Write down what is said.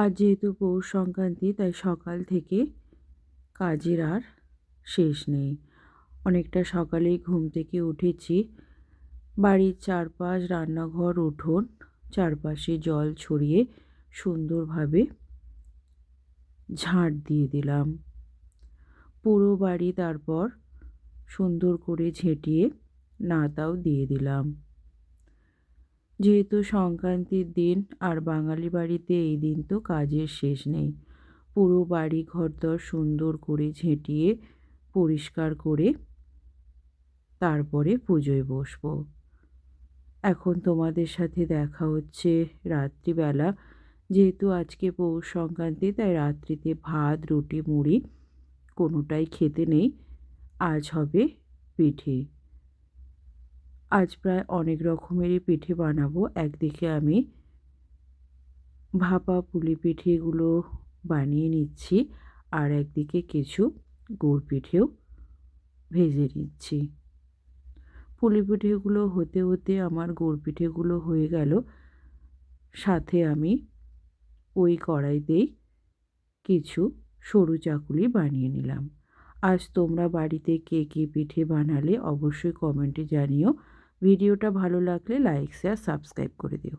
আজ যেহেতু পৌষ সংক্রান্তি, তাই সকাল থেকে কাজের আর শেষ নেই। অনেকটা সকালেই ঘুম থেকে উঠেছি। বাড়ির চারপাশ, রান্নাঘর, উঠোন, চারপাশে জল ছড়িয়ে সুন্দরভাবে ঝাঁট দিয়ে দিলাম। পুরো বাড়ি তারপর সুন্দর করে ঝেঁটিয়ে নাতাও দিয়ে দিলাম। যেহেতু সংক্রান্তির দিন, আর বাঙালি বাড়িতে এই দিন তো কাজের শেষ নেই। পুরো বাড়ি ঘরদর সুন্দর করে ঝেঁটিয়ে পরিষ্কার করে তারপরে পুজোয় বসবো। এখন তোমাদের সাথে দেখা হচ্ছে রাত্রিবেলা। যেহেতু আজকে পৌষ সংক্রান্তি, তাই রাত্রিতে ভাত, রুটি, মুড়ি কোনোটাই খেতে নেই। আজ হবে পিঠে। আজ প্রায় অনেক রকমেরই পিঠে বানাবো। একদিকে আমি ভাপা পুলি পিঠেগুলো বানিয়ে নিচ্ছি, আর একদিকে কিছু গুড় পিঠেও ভেজে নিচ্ছি। পুলি পিঠেগুলো হতে হতে আমার গুড় পিঠেগুলো হয়ে গেল। সাথে আমি ওই কড়াইতেই কিছু সরু চাকুলি বানিয়ে নিলাম। আজ তোমরা বাড়িতে কে কে পিঠে বানালে অবশ্যই কমেন্টে জানিও। ভিডিওটা ভালো লাগলে লাইক, শেয়ার, সাবস্ক্রাইব করে দিও।